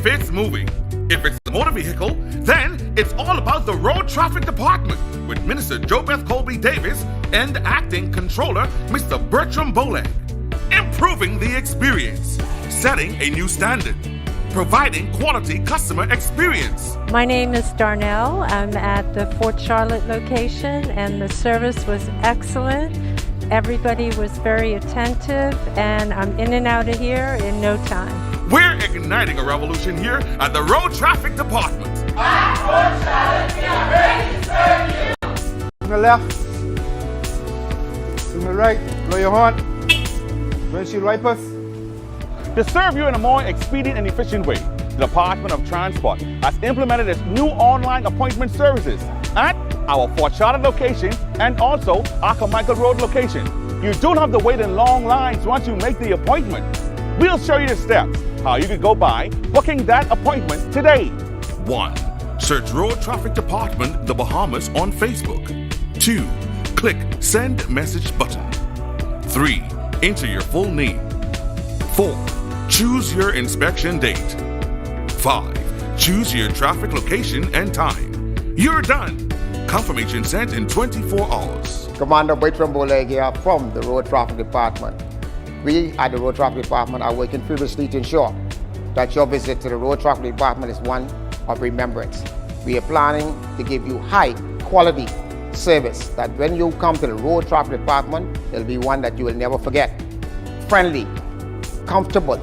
If it's moving, if it's the motor vehicle, then it's all about the Road Traffic Department with Minister JoBeth Colby Davis and Acting Controller Mr. Bertram Boleg. Improving the experience, setting a new standard, providing quality customer experience. My name is Darnell. I'm at the Fort Charlotte location and the service was excellent. Everybody was very attentive and I'm in and out of here in no time. We're igniting a revolution here at the Road Traffic Department. At Fort Charlotte, we are ready to serve you. To the left, to the right, blow your horn, windshield wipers. To serve you in a more expedient and efficient way, the Department of Transport has implemented its new online appointment services at our Fort Charlotte location and also our Carmichael Road location. You don't have to wait in long lines once you make the appointment. We'll show you the steps how you can go by booking that appointment today. 1. Search Road Traffic Department, the Bahamas on Facebook. 2. Click Send Message button. 3. Enter your full name. 4. Choose your inspection date. 5. Choose your traffic location and time. You're done. Confirmation sent in 24 hours. Commander Bertram Boleg here from the Road Traffic Department. We at the Road Traffic Department are working feverishly to ensure that your visit to the Road Traffic Department is one of remembrance. We are planning to give you high quality service that when you come to the Road Traffic Department, it'll be one that you will never forget. Friendly, comfortable,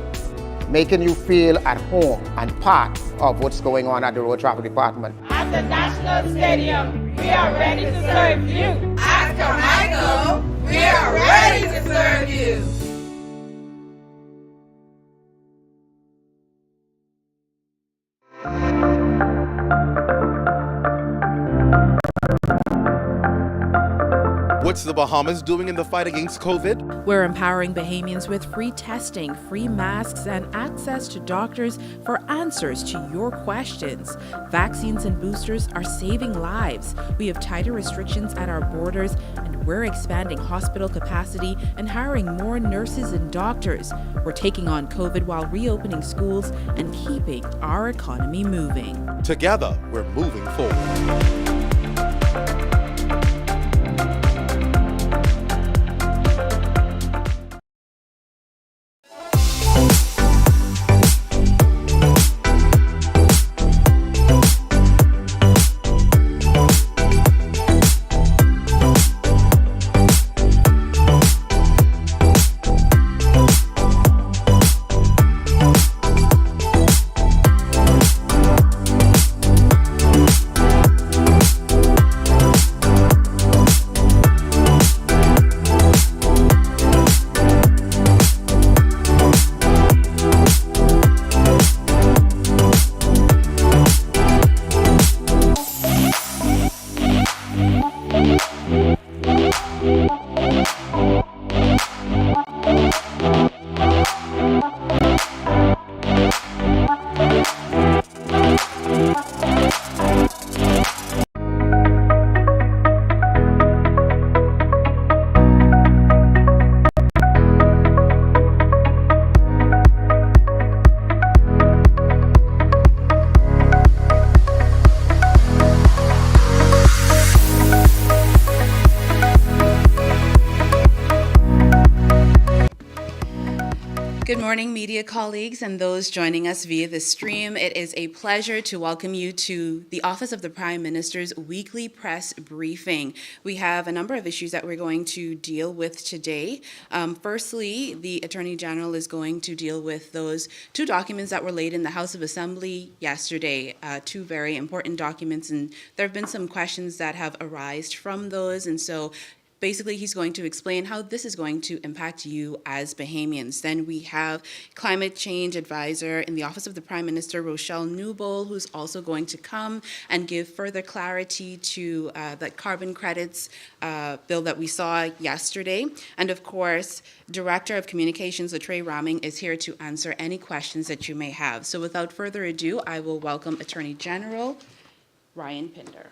making you feel at home and part of what's going on at the Road Traffic Department. At the National Stadium, we are ready to serve you. At Carmichael, we are ready to serve you. What's the Bahamas doing in the fight against COVID? We're empowering Bahamians with free testing, free masks, and access to doctors for answers to your questions. Vaccines and boosters are saving lives. We have tighter restrictions at our borders, and we're expanding hospital capacity and hiring more nurses and doctors. We're taking on COVID while reopening schools and keeping our economy moving. Together, we're moving forward. Good morning, media colleagues and those joining us via the stream. It is a pleasure to welcome you to the Office of the Prime Minister's weekly press briefing. We have a number of issues that we're going to deal with today. Firstly, the Attorney General is going to deal with those two documents that were laid in the House of Assembly yesterday, two very important documents, and there have been some questions that have arisen from those, and so basically, he's going to explain how this is going to impact you as Bahamians. Then we have climate change advisor in the Office of the Prime Minister, Rochelle Newbold, who's also going to come and give further clarity to the carbon credits bill that we saw yesterday. And of course, Director of Communications, Latreille Raming, is here to answer any questions that you may have. So without further ado, I will welcome Attorney General Ryan Pinder.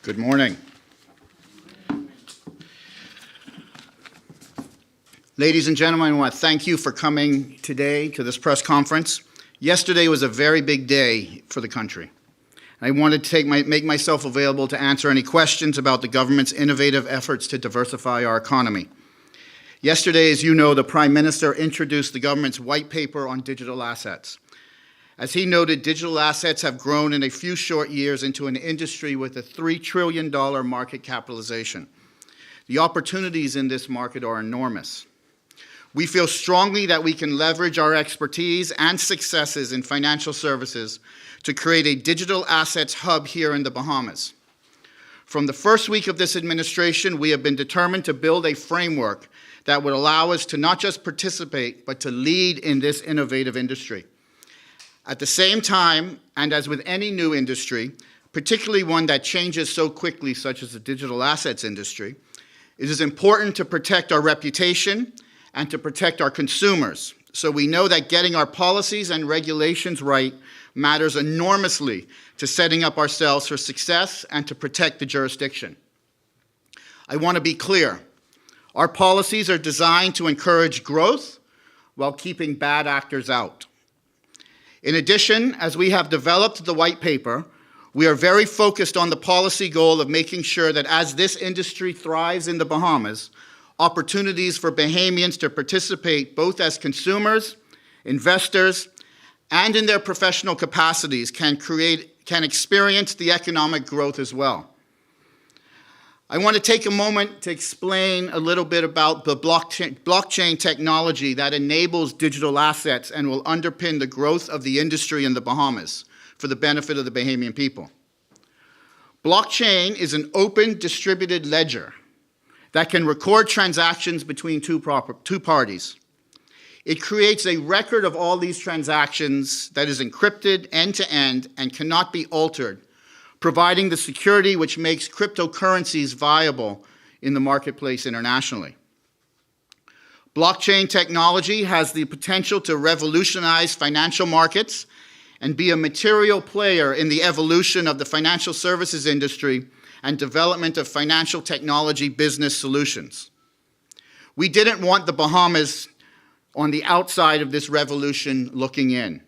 Good morning. Ladies and gentlemen, I want to thank you for coming today to this press conference. Yesterday was a very big day for the country. I wanted to make myself available to answer any questions about the government's innovative efforts to diversify our economy. Yesterday, as you know, the Prime Minister introduced the government's white paper on digital assets. As he noted, digital assets have grown in a few short years into an industry with a $3 trillion market capitalization. The opportunities in this market are enormous. We feel strongly that we can leverage our expertise and successes in financial services to create a digital assets hub here in the Bahamas. From the first week of this administration, we have been determined to build a framework that would allow us to not just participate, but to lead in this innovative industry. At the same time, and as with any new industry, particularly one that changes so quickly, such as the digital assets industry, it is important to protect our reputation and to protect our consumers. So we know that getting our policies and regulations right matters enormously to setting up ourselves for success and to protect the jurisdiction. I want to be clear. Our policies are designed to encourage growth while keeping bad actors out. In addition, as we have developed the white paper, we are very focused on the policy goal of making sure that as this industry thrives in the Bahamas, opportunities for Bahamians to participate both as consumers, investors, and in their professional capacities can experience the economic growth as well. I want to take a moment to explain a little bit about the blockchain technology that enables digital assets and will underpin the growth of the industry in the Bahamas for the benefit of the Bahamian people. Blockchain is an open distributed ledger that can record transactions between two parties. It creates a record of all these transactions that is encrypted end-to-end and cannot be altered, providing the security which makes cryptocurrencies viable in the marketplace internationally. Blockchain technology has the potential to revolutionize financial markets and be a material player in the evolution of the financial services industry and development of financial technology business solutions. We didn't want the Bahamas on the outside of this revolution looking in.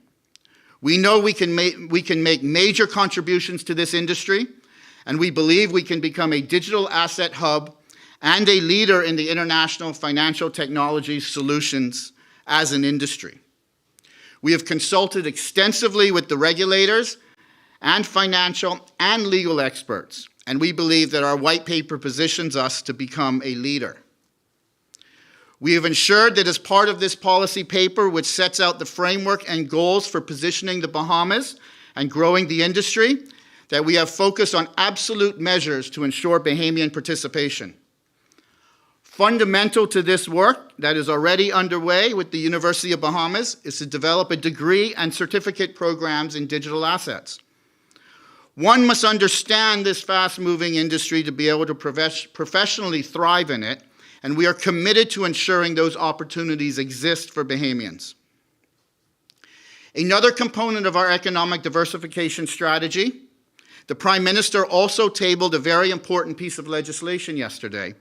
We know we can make major contributions to this industry, and we believe we can become a digital asset hub and a leader in the international financial technology solutions as an industry. We have consulted extensively with the regulators and financial and legal experts, and we believe that our white paper positions us to become a leader. We have ensured that as part of this policy paper, which sets out the framework and goals for positioning the Bahamas and growing the industry, that we have focused on absolute measures to ensure Bahamian participation. Fundamental to this work that is already underway with the University of Bahamas is to develop a degree and certificate programs in digital assets. One must understand this fast-moving industry to be able to professionally thrive in it, and we are committed to ensuring those opportunities exist for Bahamians. Another component of our economic diversification strategy, the Prime Minister also tabled a very important piece of legislation yesterday,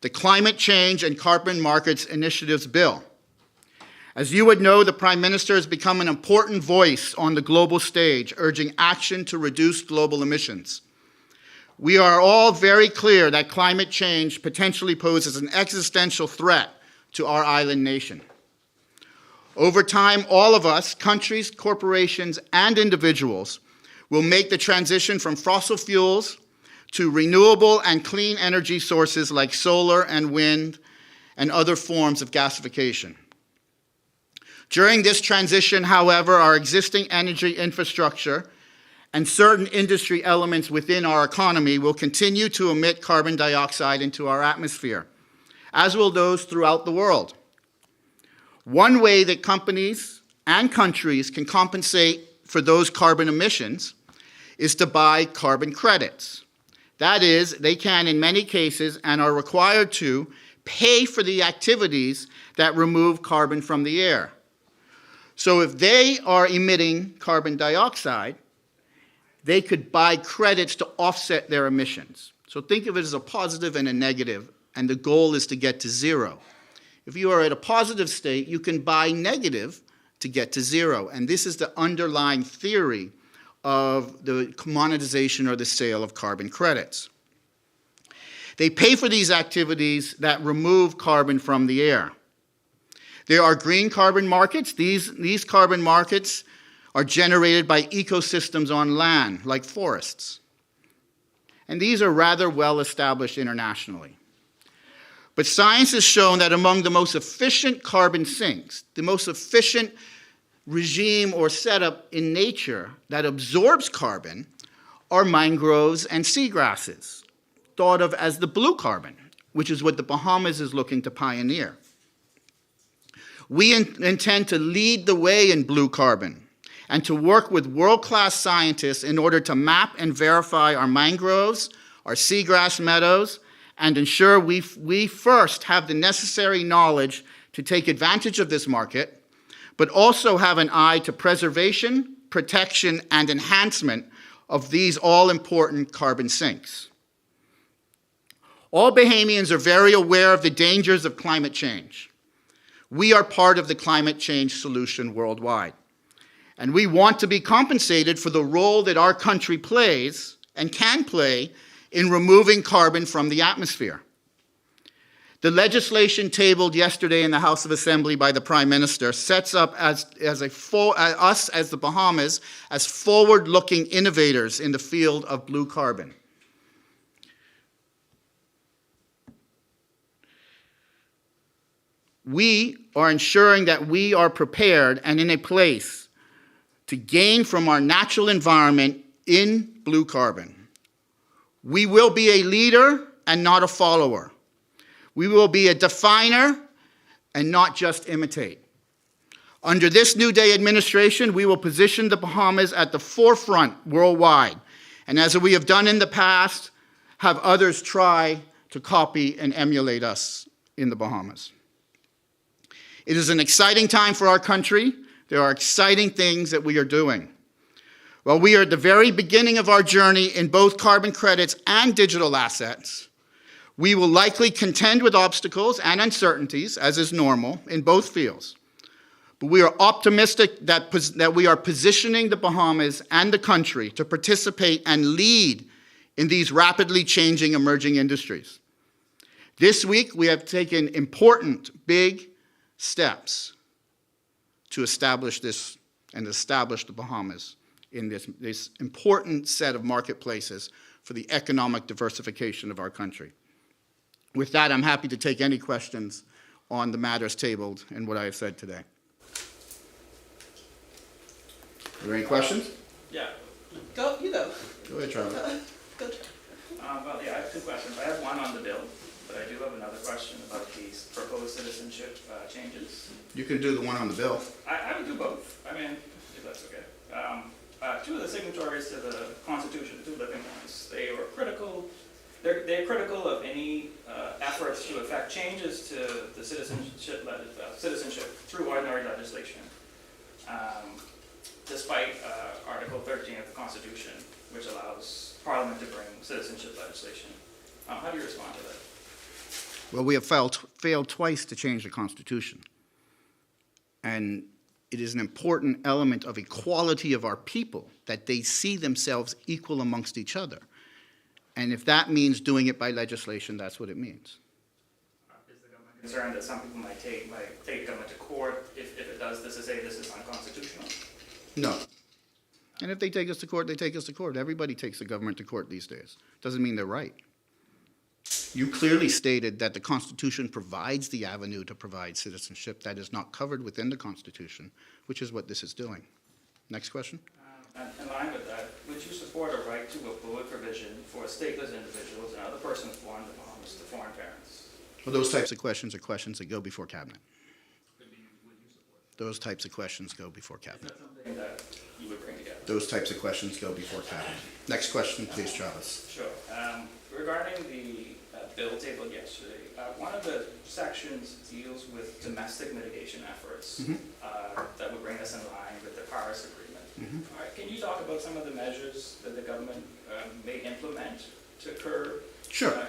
the Climate Change and Carbon Markets Initiatives Bill. As you would know, the Prime Minister has become an important voice on the global stage, urging action to reduce global emissions. We are all very clear that climate change potentially poses an existential threat to our island nation. Over time, all of us, countries, corporations, and individuals, will make the transition from fossil fuels to renewable and clean energy sources like solar and wind and other forms of gasification. During this transition, however, our existing energy infrastructure and certain industry elements within our economy will continue to emit carbon dioxide into our atmosphere, as will those throughout the world. One way that companies and countries can compensate for those carbon emissions is to buy carbon credits. That is, they can, in many cases, and are required to, pay for the activities that remove carbon from the air. So if they are emitting carbon dioxide, they could buy credits to offset their emissions. So think of it as a positive and a negative, and the goal is to get to zero If you are at a positive state, you can buy negative to get to zero. And this is the underlying theory of the monetization or the sale of carbon credits. They pay for these activities that remove carbon from the air. There are green carbon markets. These carbon markets are generated by ecosystems on land, like forests. And these are rather well established internationally. But science has shown that among the most efficient carbon sinks, the most efficient regime or setup in nature that absorbs carbon are mangroves and seagrasses, thought of as the blue carbon, which is what the Bahamas is looking to pioneer. We intend to lead the way in blue carbon and to work with world-class scientists in order to map and verify our mangroves, our seagrass meadows, and ensure we first have the necessary knowledge to take advantage of this market, but also have an eye to preservation, protection, and enhancement of these all-important carbon sinks. All Bahamians are very aware of the dangers of climate change. We are part of the climate change solution worldwide. And we want to be compensated for the role that our country plays and can play in removing carbon from the atmosphere. The legislation tabled yesterday in the House of Assembly by the Prime Minister sets up us as the Bahamas as forward-looking innovators in the field of blue carbon. We are ensuring that we are prepared and in a place to gain from our natural environment in blue carbon. We will be a leader and not a follower. We will be a definer and not just imitate. Under this New Day administration, we will position the Bahamas at the forefront worldwide, and as we have done in the past, have others try to copy and emulate us in the Bahamas. It is an exciting time for our country. There are exciting things that we are doing. While we are at the very beginning of our journey in both carbon credits and digital assets, we will likely contend with obstacles and uncertainties, as is normal, in both fields. But we are optimistic that we are positioning the Bahamas and the country to participate and lead in these rapidly changing emerging industries. This week, we have taken important, big steps to establish this and establish the Bahamas in this important set of marketplaces for the economic diversification of our country. With that, I'm happy to take any questions on the matters tabled and what I have said today. Are there any questions? Yeah. You go. Go ahead, Travis. Go. Well, yeah, I have two questions. I have one on the bill, but I do have another question about these proposed citizenship changes. You can do the one on the bill. I would do both. I mean, if that's okay. Two of the signatories to the Constitution, the two living ones, they were critical. They're critical of any efforts to effect changes to the citizenship through ordinary legislation, despite Article 13 of the Constitution, which allows Parliament to bring citizenship legislation. How do you respond to that? Well, we have failed twice to change the Constitution. And it is an important element of equality of our people that they see themselves equal amongst each other. And if that means doing it by legislation, that's what it means. Is the government concerned that some people might take government to court if it does this to say this is unconstitutional? No. And if they take us to court, they take us to court. Everybody takes the government to court these days. Doesn't mean they're right. You clearly stated that the Constitution provides the avenue to provide citizenship that is not covered within the Constitution, which is what this is doing. Next question. In line with that, would you support a right to a vote provision for stateless individuals and other persons born in the Bahamas to foreign parents? Well, those types of questions are questions that go before Cabinet. Those types of questions go before Cabinet. Is that something that you would bring together? Those types of questions go before Cabinet. Next question, please, Travis. Sure. Regarding the bill tabled yesterday, one of the sections deals with domestic mitigation efforts that would bring us in line with the Paris Agreement. All right, can you talk about some of the measures that the government may implement to curb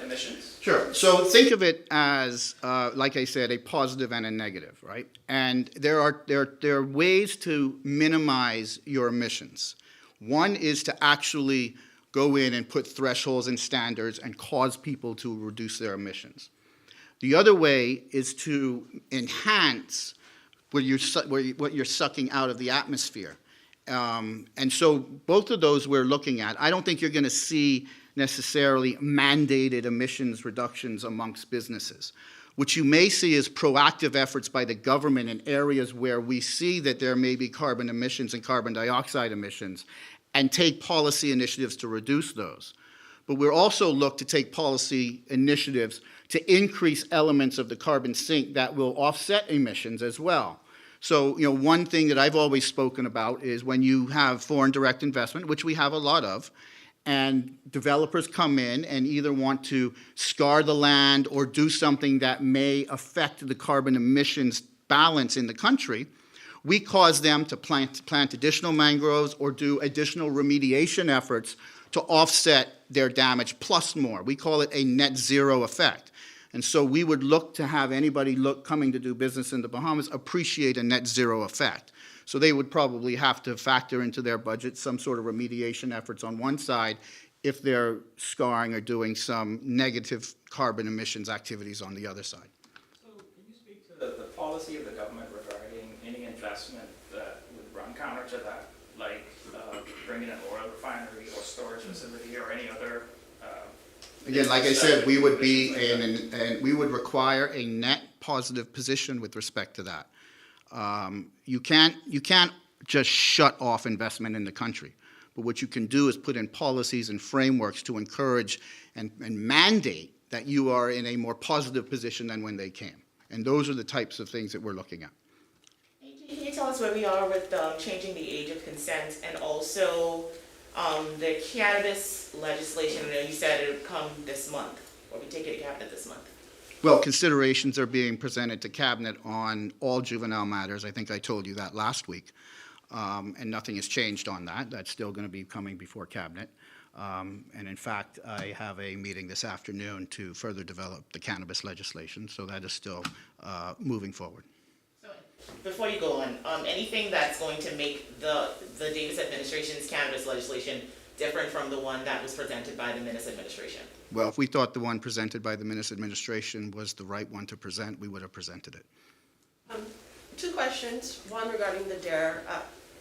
emissions? Sure. So think of it as, like I said, a positive and a negative, right? And there are ways to minimize your emissions. One is to actually go in and put thresholds and standards and cause people to reduce their emissions. The other way is to enhance what you're sucking out of the atmosphere. And so both of those we're looking at. I don't think you're going to see necessarily mandated emissions reductions amongst businesses. What you may see is proactive efforts by the government in areas where we see that there may be carbon emissions and carbon dioxide emissions, and take policy initiatives to reduce those. But we'll also look to take policy initiatives to increase elements of the carbon sink that will offset emissions as well. So, one thing that I've always spoken about is when you have foreign direct investment, which we have a lot of, and developers come in and either want to scar the land or do something that may affect the carbon emissions balance in the country, we cause them to plant additional mangroves or do additional remediation efforts to offset their damage plus more. We call it a net zero effect. And so we would look to have anybody coming to do business in the Bahamas appreciate a net zero effect. So they would probably have to factor into their budget some sort of remediation efforts on one side if they're scarring or doing some negative carbon emissions activities on the other side. So can you speak to the policy of the government regarding any investment that would run counter to that, like bringing an oil refinery or storage facility or any other? Again, like I said, we would be and we would require a net positive position with respect to that. You can't just shut off investment in the country, but what you can do is put in policies and frameworks to encourage and mandate that you are in a more positive position than when they came. And those are the types of things that we're looking at. Can you tell us where we are with changing the age of consent and also the cannabis legislation? I know you said it would come this month, or we take it to cabinet this month. Well, considerations are being presented to Cabinet on all juvenile matters. I think I told you that last week. And nothing has changed on that. That's still going to be coming before Cabinet. And in fact, I have a meeting this afternoon to further develop the cannabis legislation. So that is still moving forward. So before you go on, anything that's going to make the Davis administration's cannabis legislation different from the one that was presented by the Minnis administration? Well, if we thought the one presented by the Minnis administration was the right one to present, we would have presented it. Two questions, one regarding the DARE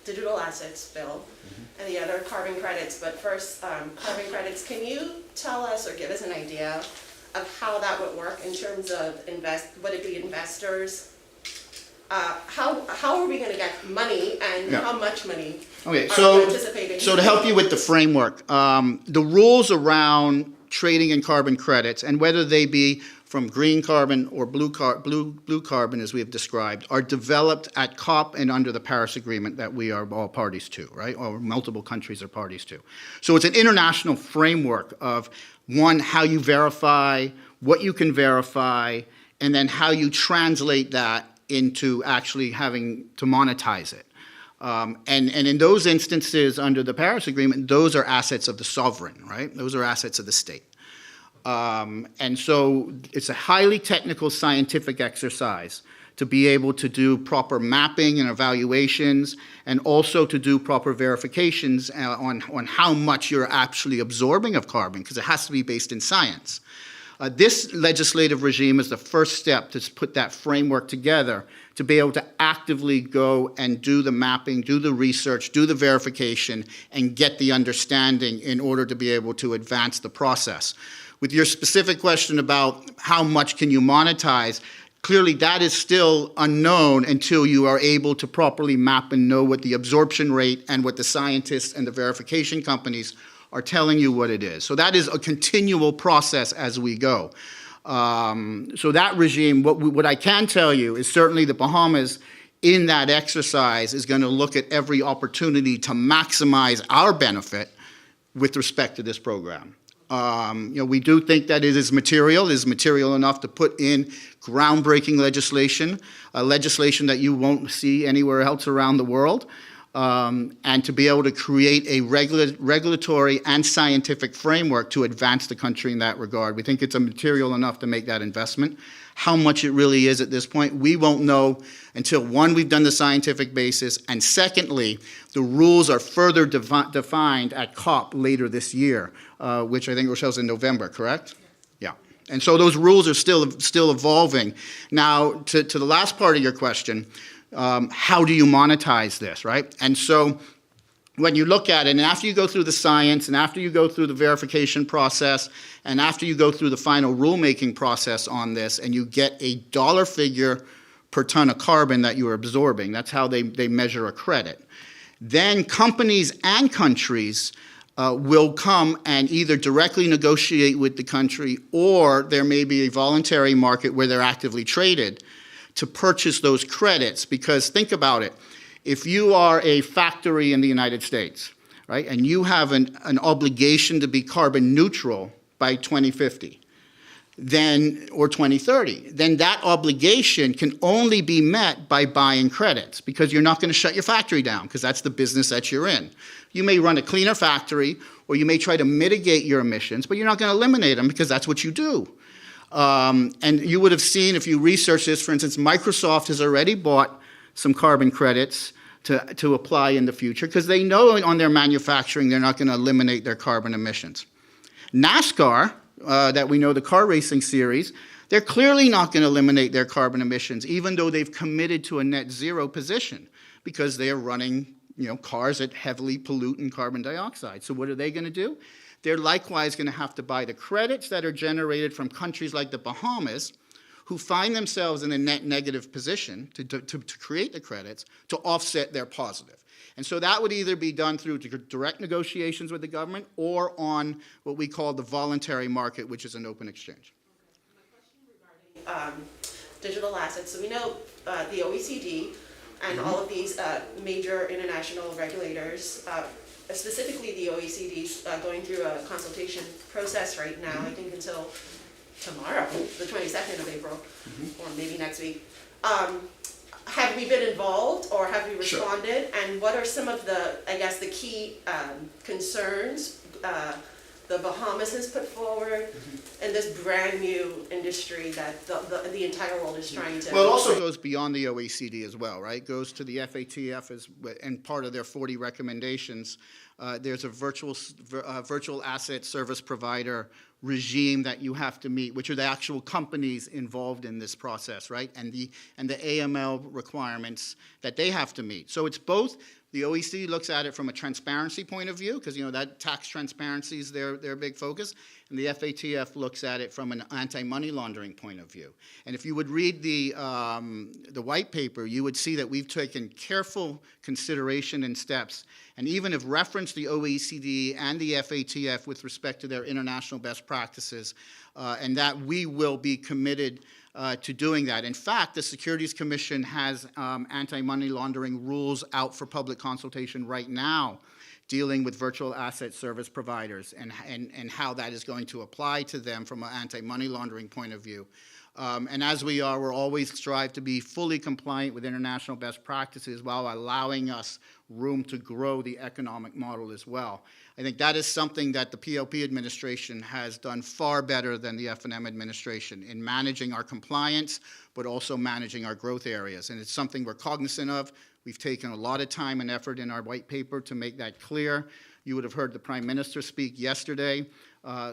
digital assets bill, and the other carbon credits. But first, carbon credits, can you tell us or give us an idea of how that would work in terms of would it be investors? How are we going to get money, and how much money are we anticipating? So to help you with the framework, the rules around trading in carbon credits, and whether they be from green carbon or blue carbon, as we have described, are developed at COP and under the Paris Agreement that we are all parties to, right? Or multiple countries are parties to. So it's an international framework of, one, how you verify, what you can verify, and then how you translate that into actually having to monetize it. And in those instances under the Paris Agreement, those are assets of the sovereign, right? Those are assets of the state. And so it's a highly technical scientific exercise to be able to do proper mapping and evaluations, and also to do proper verifications on how much you're actually absorbing of carbon, because it has to be based in science. This legislative regime is the first step to put that framework together to be able to actively go and do the mapping, do the research, do the verification, and get the understanding in order to be able to advance the process. With your specific question about how much can you monetize, clearly that is still unknown until you are able to properly map and know what the absorption rate and what the scientists and the verification companies are telling you what it is. So that is a continual process as we go. So that regime, what I can tell you is certainly the Bahamas in that exercise is going to look at every opportunity to maximize our benefit with respect to this program. We do think that it is material enough to put in groundbreaking legislation, legislation that you won't see anywhere else around the world. and to be able to create a regulatory and scientific framework to advance the country in that regard. We think it's a material enough to make that investment. How much it really is at this point, we won't know until, one, we've done the scientific basis, and secondly, the rules are further defined at COP later this year, which I think Rochelle's in November, correct? Yeah. And so those rules are still evolving. Now, to the last part of your question, how do you monetize this, right? And so when you look at it, and after you go through the science, and after you go through the verification process, and after you go through the final rulemaking process on this, and you get a dollar figure per ton of carbon that you are absorbing, that's how they measure a credit, then companies and countries will come and either directly negotiate with the country, or there may be a voluntary market where they're actively traded to purchase those credits. Because think about it. If you are a factory in the United States, right, and you have an obligation to be carbon neutral by 2050, then, or 2030, then that obligation can only be met by buying credits, because you're not going to shut your factory down, because that's the business that you're in. You may run a cleaner factory, or you may try to mitigate your emissions, but you're not going to eliminate them, because that's what you do. And you would have seen, if you research this, for instance, Microsoft has already bought some carbon credits to apply in the future, because they know on their manufacturing they're not going to eliminate their carbon emissions. NASCAR, that we know, the car racing series, they're clearly not going to eliminate their carbon emissions, even though they've committed to a net zero position, because they are running, cars that heavily pollute in carbon dioxide. So what are they going to do? They're likewise going to have to buy the credits that are generated from countries like the Bahamas, who find themselves in a net negative position to create the credits to offset their positive. And so that would either be done through direct negotiations with the government, or on what we call the voluntary market, which is an open exchange. My question regarding digital assets. So we know the OECD and all of these major international regulators, specifically the OECD, is going through a consultation process right now, I think until tomorrow, the 22nd of April, or maybe next week. Have we been involved, or have we responded? Sure. And what are some of the, I guess, the key concerns the Bahamas has put forward in this brand new industry that the entire world is trying to... Well, it also goes beyond the OECD as well, right? It goes to the FATF, and part of their 40 recommendations. There's a virtual asset service provider regime that you have to meet, which are the actual companies involved in this process, right? And the AML requirements that they have to meet. So it's both. The OECD looks at it from a transparency point of view, because that tax transparency is their big focus, and the FATF looks at it from an anti-money laundering point of view. And if you would read the white paper, you would see that we've taken careful consideration and steps, and even have referenced the OECD and the FATF with respect to their international best practices, and that we will be committed to doing that. In fact, the Securities Commission has anti-money laundering rules out for public consultation right now, dealing with virtual asset service providers and how that is going to apply to them from an anti-money laundering point of view. And as we're always strive to be fully compliant with international best practices while allowing us room to grow the economic model as well. I think that is something that the PLP administration has done far better than the F&M administration in managing our compliance, but also managing our growth areas. And it's something we're cognizant of. We've taken a lot of time and effort in our white paper to make that clear. You would have heard the Prime Minister speak yesterday,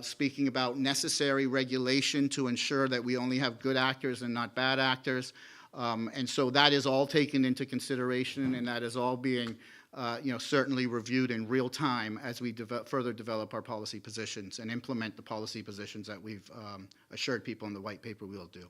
speaking about necessary regulation to ensure that we only have good actors and not bad actors. And so that is all taken into consideration, and that is all being certainly reviewed in real time as we further develop our policy positions and implement the policy positions that we've assured people in the white paper we will do.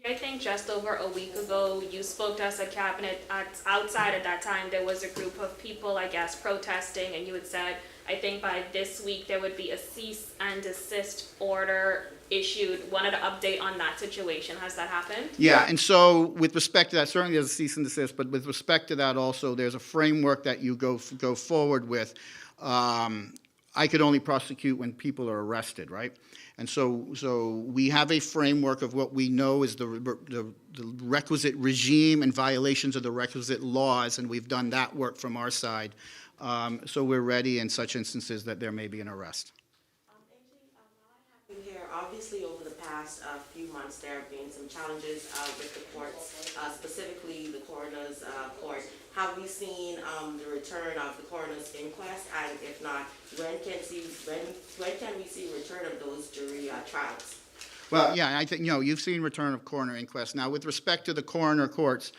I think just over a week ago, you spoke to us at Cabinet. Outside at that time, there was a group of people, I guess, protesting, and you had said, I think by this week there would be a cease and desist order issued. Wanted to update on that situation. Has that happened? Yeah, and so with respect to that, certainly there's a cease and desist, but with respect to that also, there's a framework that you go forward with. I could only prosecute when people are arrested, right? And so we have a framework of what we know is the requisite regime and violations of the requisite laws, and we've done that work from our side. So we're ready in such instances that there may be an arrest. Here, obviously, over the past few months, there have been some challenges with the courts, specifically the coroner's court. Have we seen the return of the coroner's inquest? And if not, when can we see return of those jury trials? Well, yeah, I think, you've seen return of coroner inquest. Now, with respect to the coroner courts,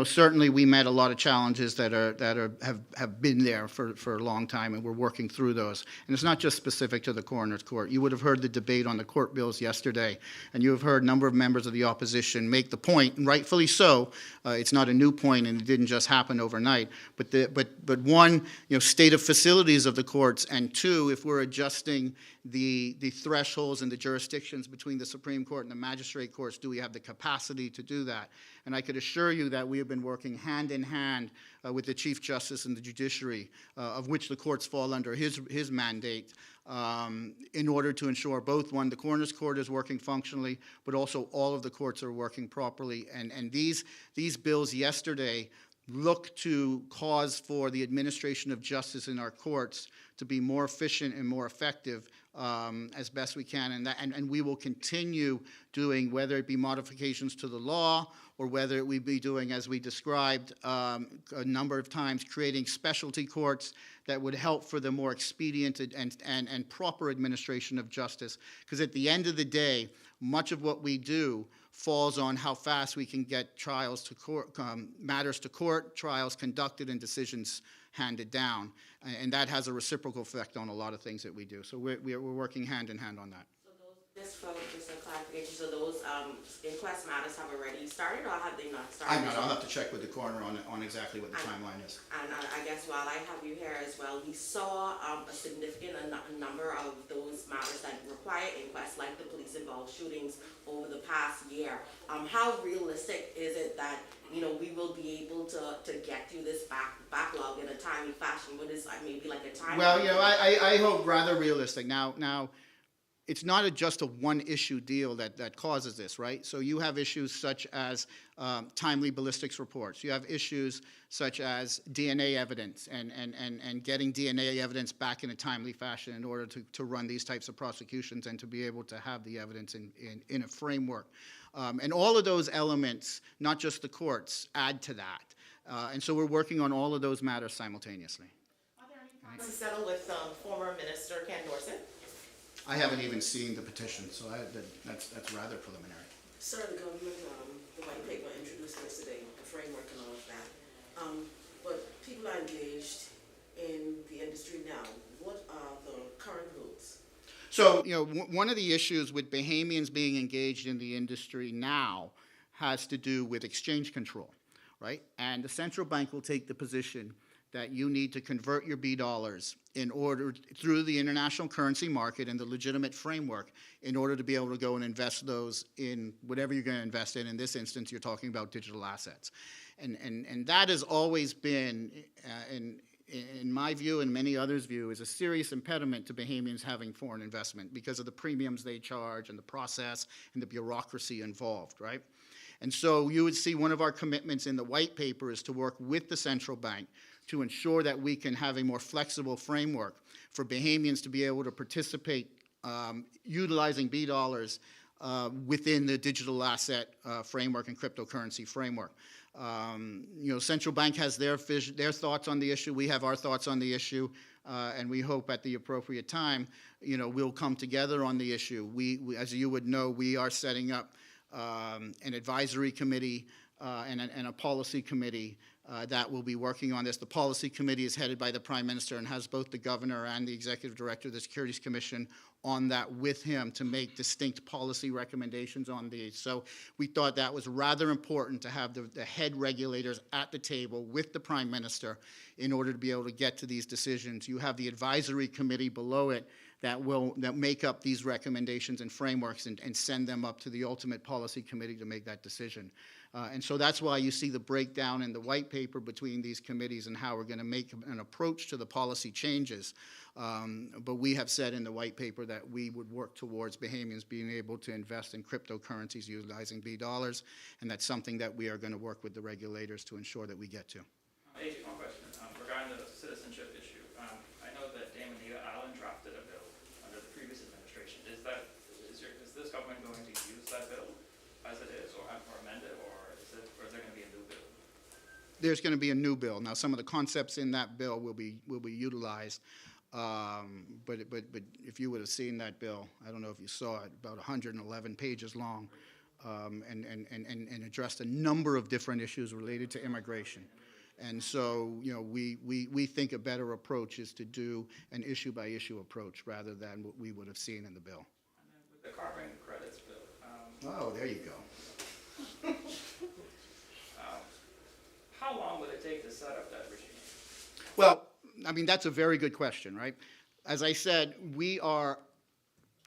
certainly we met a lot of challenges that have been there for a long time, and we're working through those. And it's not just specific to the coroner's court. You would have heard the debate on the court bills yesterday, and you have heard a number of members of the opposition make the point, and rightfully so. It's not a new point, and it didn't just happen overnight. But one, state of facilities of the courts, and two, if we're adjusting the thresholds and the jurisdictions between the Supreme Court and the magistrate courts, do we have the capacity to do that? And I could assure you that we have been working hand in hand with the Chief Justice and the judiciary, of which the courts fall under his mandate, in order to ensure both, one, the coroner's court is working functionally, but also all of the courts are working properly. And these bills yesterday look to cause for the administration of justice in our courts to be more efficient and more effective as best we can, and we will continue doing, whether it be modifications to the law or whether it we be doing, as we described a number of times, creating specialty courts that would help for the more expedient and proper administration of justice. Because at the end of the day, much of what we do falls on how fast we can get trials to court, matters to court, trials conducted, and decisions handed down, and that has a reciprocal effect on a lot of things that we do. So we're working hand in hand on that. Just a clarification, so those inquest matters have already started, or have they not started? I'll have to check with the coroner on exactly what the timeline is. And I guess while I have you here as well, we saw a significant number of those matters that require inquests, like the police-involved shootings over the past year. How realistic is it that we will be able to get through this backlog in a timely fashion? What is maybe like a time? Well, I hope rather realistic. Now, it's not just a one-issue deal that causes this, right? So you have issues such as timely ballistics reports. You have issues such as DNA evidence and getting DNA evidence back in a timely fashion in order to run these types of prosecutions and to be able to have the evidence in a framework. And all of those elements, not just the courts, add to that. And so we're working on all of those matters simultaneously. Are there any plans to settle with former Minister Ken Dorset? I haven't even seen the petition, so that's rather preliminary. Sir, the government, the white paper introduced yesterday, the framework and all of that. But people are engaged in the industry now. What are the current rules? So, one of the issues with Bahamians being engaged in the industry now has to do with exchange control, right? And the central bank will take the position that you need to convert your B dollars in order, through the international currency market and the legitimate framework, in order to be able to go and invest those in whatever you're going to invest in. In this instance, you're talking about digital assets. And that has always been, in my view and many others' view, is a serious impediment to Bahamians having foreign investment because of the premiums they charge and the process and the bureaucracy involved, right? And so you would see one of our commitments in the white paper is to work with the central bank to ensure that we can have a more flexible framework for Bahamians to be able to participate utilizing B dollars within the digital asset framework and cryptocurrency framework. Central bank has their thoughts on the issue. We have our thoughts on the issue, and we hope at the appropriate time, we'll come together on the issue. We, as you would know, we are setting up an advisory committee and a policy committee that will be working on this. The policy committee is headed by the Prime Minister and has both the governor and the executive director of the Securities Commission on that with him to make distinct policy recommendations on these. So we thought that was rather important to have the head regulators at the table with the Prime Minister in order to be able to get to these decisions. You have the advisory committee below it that make up these recommendations and frameworks and send them up to the ultimate policy committee to make that decision. And so that's why you see the breakdown in the white paper between these committees and how we're going to make an approach to the policy changes. But we have said in the white paper that we would work towards Bahamians being able to invest in cryptocurrencies utilizing B dollars, and that's something that we are going to work with the regulators to ensure that we get to. AG, one question. Regarding the citizenship issue, I know that Dame Anita Allen drafted a bill under the previous administration. Is this government going to use that bill as it is, or amend it, or is there going to be a new bill? There's going to be a new bill. Now, some of the concepts in that bill will be utilized, but if you would have seen that bill, I don't know if you saw it, about 111 pages long, and addressed a number of different issues related to immigration. And so, you know, we think a better approach is to do an issue-by-issue approach rather than what we would have seen in the bill. And then with the carbon credits bill. Oh, there you go. How long would it take to set up that regime? Well, I mean, that's a very good question, right? As I said, we are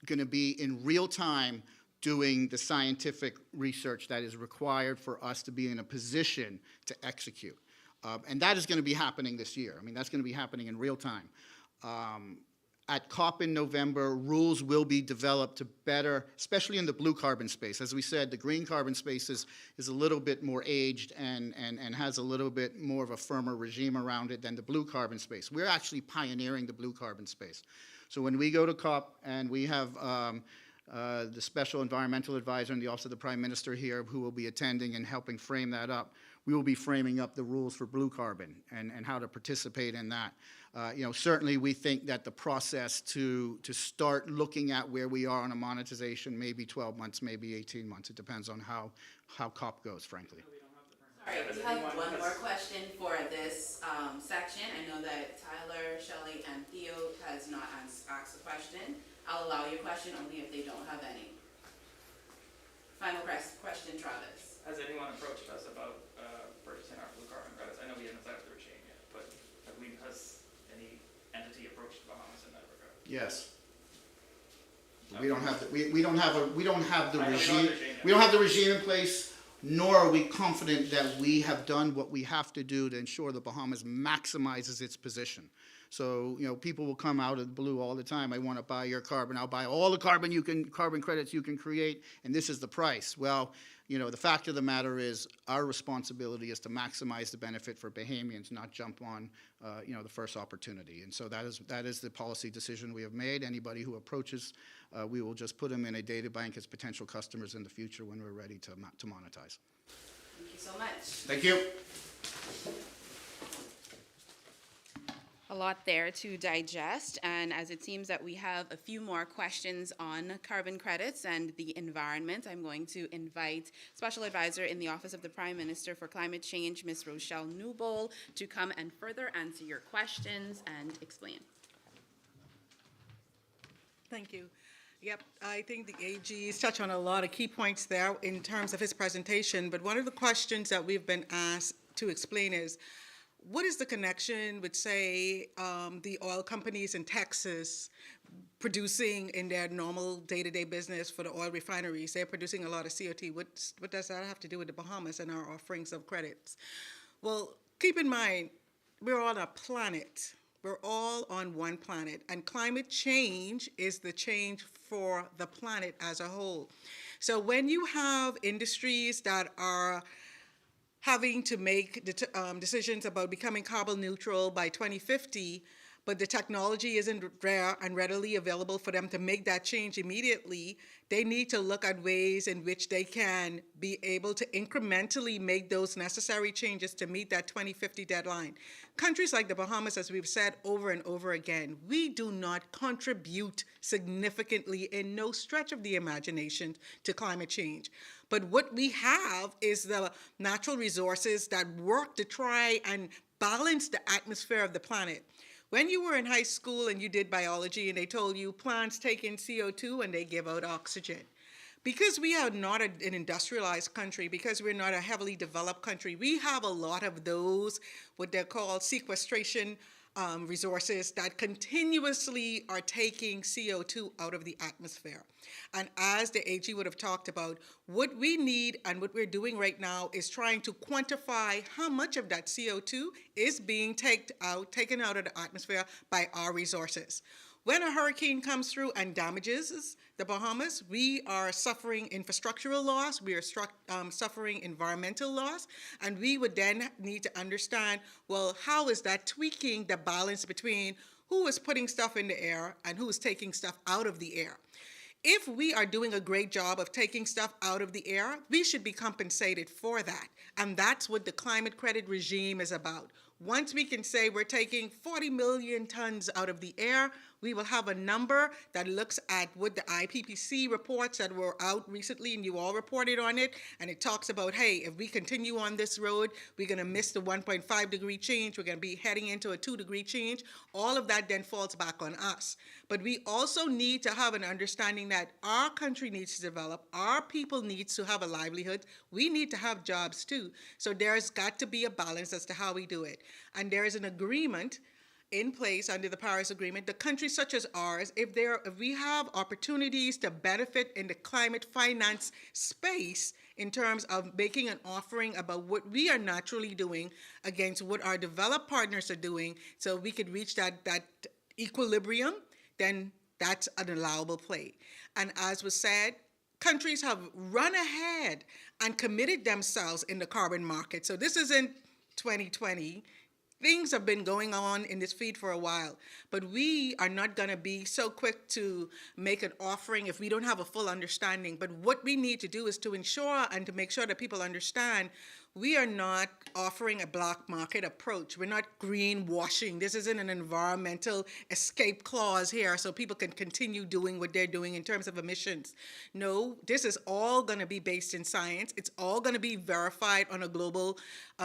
going to be in real time doing the scientific research that is required for us to be in a position to execute. And that is going to be happening this year. I mean, that's going to be happening in real time. At COP in November, rules will be developed to better, especially in the blue carbon space. As we said, the green carbon space is a little bit more aged and has a little bit more of a firmer regime around it than the blue carbon space. We're actually pioneering the blue carbon space. So when we go to COP and we have the Special Environmental Advisor in the Office of the Prime Minister here who will be attending and helping frame that up, we will be framing up the rules for blue carbon and how to participate in that. You know, certainly we think that the process to start looking at where we are on a monetization, maybe 12 months, maybe 18 months. It depends on how COP goes, frankly. All right, we have one more question for this section. I know that Tyler, Shelley, and Theo has not asked a question. I'll allow your question only if they don't have any. Final question, Travis. Has anyone approached us about purchasing our blue carbon credits? I know we haven't set up the regime yet, but has any entity approached Bahamas in that regard? Yes. We don't have the regime in place, nor are we confident that we have done what we have to do to ensure the Bahamas maximizes its position. So, you know, people will come out of the blue all the time. I want to buy your carbon. I'll buy all the carbon credits you can create, and this is the price. Well, you know, the fact of the matter is our responsibility is to maximize the benefit for Bahamians, not jump on, you know, the first opportunity. And so that is the policy decision we have made. Anybody who approaches, we will just put them in a data bank as potential customers in the future when we're ready to monetize. Thank you so much. Thank you. A lot there to digest, and as it seems that we have a few more questions on carbon credits and the environment, I'm going to invite Special Advisor in the Office of the Prime Minister for Climate Change, Ms. Rochelle Newbold, to come and further answer your questions and explain. Thank you. Yep, I think the AG has touched on a lot of key points there in terms of his presentation, but one of the questions that we've been asked to explain is, what is the connection with, say, the oil companies in Texas producing in their normal day-to-day business for the oil refineries? They're producing a lot of CO2. What does that have to do with the Bahamas and our offerings of credits? Well, keep in mind, we're on a planet. We're all on one planet, and climate change is the change for the planet as a whole. So when you have industries that are having to make decisions about becoming carbon neutral by 2050, but the technology isn't there and readily available for them to make that change immediately, they need to look at ways in which they can be able to incrementally make those necessary changes to meet that 2050 deadline. Countries like the Bahamas, as we've said over and over again, we do not contribute significantly in no stretch of the imagination to climate change. But what we have is the natural resources that work to try and balance the atmosphere of the planet. When you were in high school and you did biology and they told you plants take in CO2 and they give out oxygen. Because we are not an industrialized country, because we're not a heavily developed country, we have a lot of those, what they're called sequestration resources that continuously are taking CO2 out of the atmosphere. And as the AG would have talked about, what we need and what we're doing right now is trying to quantify how much of that CO2 is being taken out of the atmosphere by our resources. When a hurricane comes through and damages the Bahamas, we are suffering infrastructural loss, we are suffering environmental loss, and we would then need to understand, well, how is that tweaking the balance between who is putting stuff in the air and who is taking stuff out of the air? If we are doing a great job of taking stuff out of the air, we should be compensated for that. And that's what the climate credit regime is about. Once we can say we're taking 40 million tons out of the air, we will have a number that looks at what the IPCC reports that were out recently, and you all reported on it, and it talks about, hey, if we continue on this road, we're going to miss the 1.5 degree change, we're going to be heading into a 2 degree change. All of that then falls back on us. But we also need to have an understanding that our country needs to develop, our people need to have a livelihood, we need to have jobs too. So there's got to be a balance as to how we do it. And there is an agreement in place under the Paris Agreement. The countries such as ours, if we have opportunities to benefit in the climate finance space in terms of making an offering about what we are naturally doing against what our developed partners are doing, so we could reach that equilibrium, then that's an allowable play. And as was said, countries have run ahead and committed themselves in the carbon market. So this isn't 2020. Things have been going on in this field for a while, but we are not going to be so quick to make an offering if we don't have a full understanding. But what we need to do is to ensure and to make sure that people understand we are not offering a black market approach. We're not greenwashing. This isn't an environmental escape clause here so people can continue doing what they're doing in terms of emissions. No, this is all going to be based in science. It's all going to be verified on a global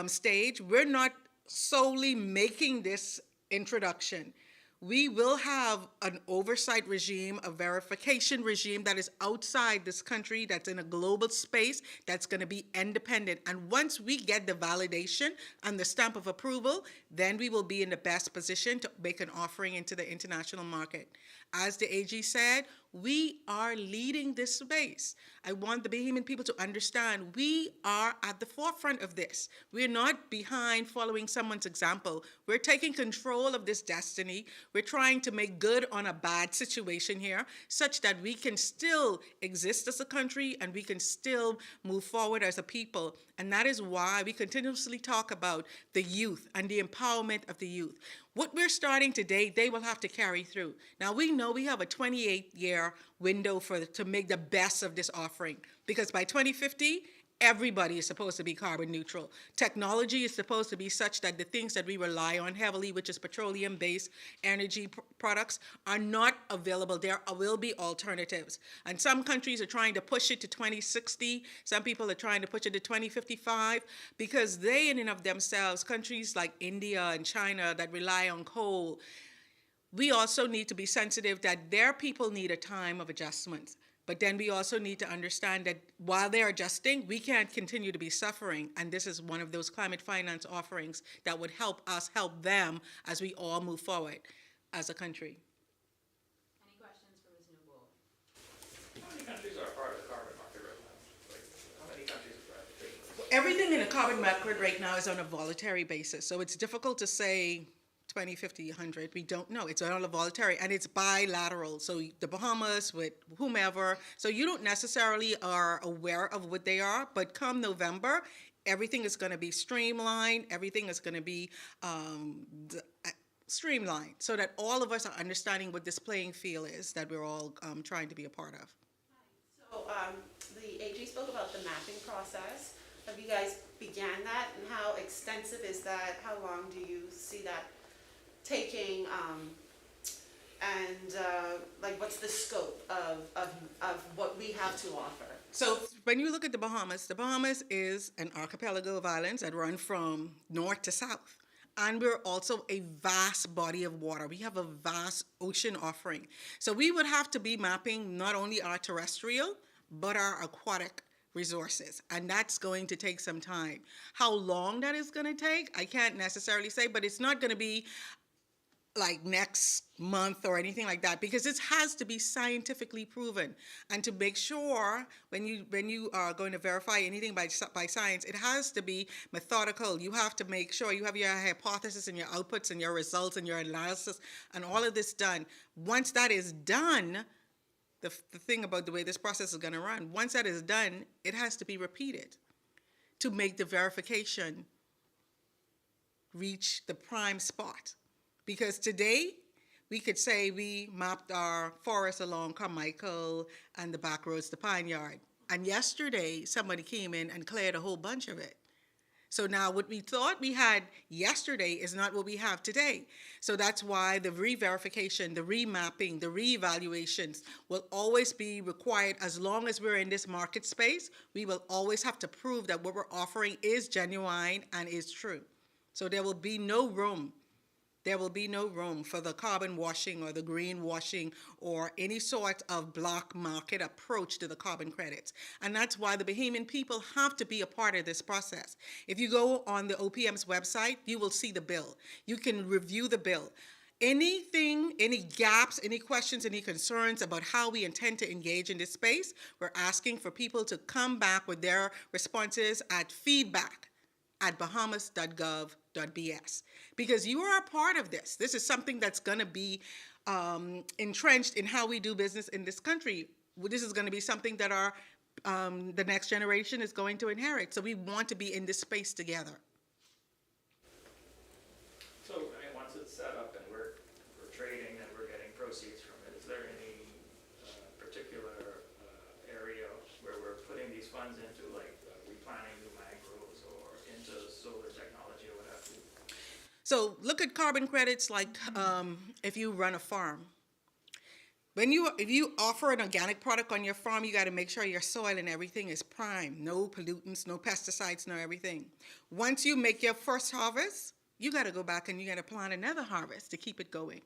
stage. We're not solely making this introduction. We will have an oversight regime, a verification regime that is outside this country, that's in a global space, that's going to be independent. And once we get the validation and the stamp of approval, then we will be in the best position to make an offering into the international market. As the AG said, we are leading this space. I want the Bahamian people to understand we are at the forefront of this. We're not behind following someone's example. We're taking control of this destiny. We're trying to make good on a bad situation here such that we can still exist as a country and we can still move forward as a people. And that is why we continuously talk about the youth and the empowerment of the youth. What we're starting today, they will have to carry through. Now, we know we have a 28-year window to make the best of this offering, because by 2050, everybody is supposed to be carbon neutral. Technology is supposed to be such that the things that we rely on heavily, which is petroleum-based energy products, are not available. There will be alternatives. And some countries are trying to push it to 2060. Some people are trying to push it to 2055 because they, in and of themselves, countries like India and China that rely on coal, we also need to be sensitive that their people need a time of adjustment. But then we also need to understand that while they're adjusting, we can't continue to be suffering. And this is one of those climate finance offerings that would help us help them as we all move forward as a country. Any questions for Ms. Newbold? How many countries are part of the carbon market right now? Like, how many countries are taking this? Everything in the carbon market right now is on a voluntary basis. So it's difficult to say 20, 50, 100, we don't know. It's on a voluntary, and it's bilateral. So the Bahamas with whomever, so you don't necessarily are aware of what they are, but come November, everything is going to be streamlined, everything is going to be streamlined, so that all of us are understanding what this playing field is that we're all trying to be a part of. So the AG spoke about the mapping process. Have you guys began that, and how extensive is that? How long do you see that taking, and like what's the scope of what we have to offer? So when you look at the Bahamas is an archipelago of islands that run from north to south. And we're also a vast body of water. We have a vast ocean offering. So we would have to be mapping not only our terrestrial, but our aquatic resources, and that's going to take some time. How long that is going to take, I can't necessarily say, but it's not going to be like next month or anything like that, because this has to be scientifically proven. And to make sure when you are going to verify anything by science, it has to be methodical. You have to make sure you have your hypothesis and your outputs and your results and your analysis and all of this done. Once that is done, the thing about the way this process is going to run, once that is done, it has to be repeated to make the verification reach the prime spot. Because today, we could say we mapped our forest along Carmichael and the back roads to Pine Yard. And yesterday, somebody came in and cleared a whole bunch of it. So now what we thought we had yesterday is not what we have today. So that's why the re-verification, the remapping, the re-evaluations will always be required. As long as we're in this market space, we will always have to prove that what we're offering is genuine and is true. So there will be no room. There will be no room for the carbon washing or the green washing or any sort of black market approach to the carbon credits. And that's why the Bahamian people have to be a part of this process. If you go on the OPM's website, you will see the bill. You can review the bill. Anything, any gaps, any questions, any concerns about how we intend to engage in this space, we're asking for people to come back with their responses at feedback@bahamas.gov.bs, because you are a part of this. This is something that's going to be entrenched in how we do business in this country. This is going to be something that the next generation is going to inherit. So we want to be in this space together. So, I mean, once it's set up and we're trading and we're getting proceeds from it, is there any particular area where we're putting these funds into, like replanting new mangroves or into solar technology or what have you? So look at carbon credits like if you run a farm. If you offer an organic product on your farm, you got to make sure your soil and everything is prime. No pollutants, no pesticides, no everything. Once you make your first harvest, you got to go back and you got to plant another harvest to keep it going.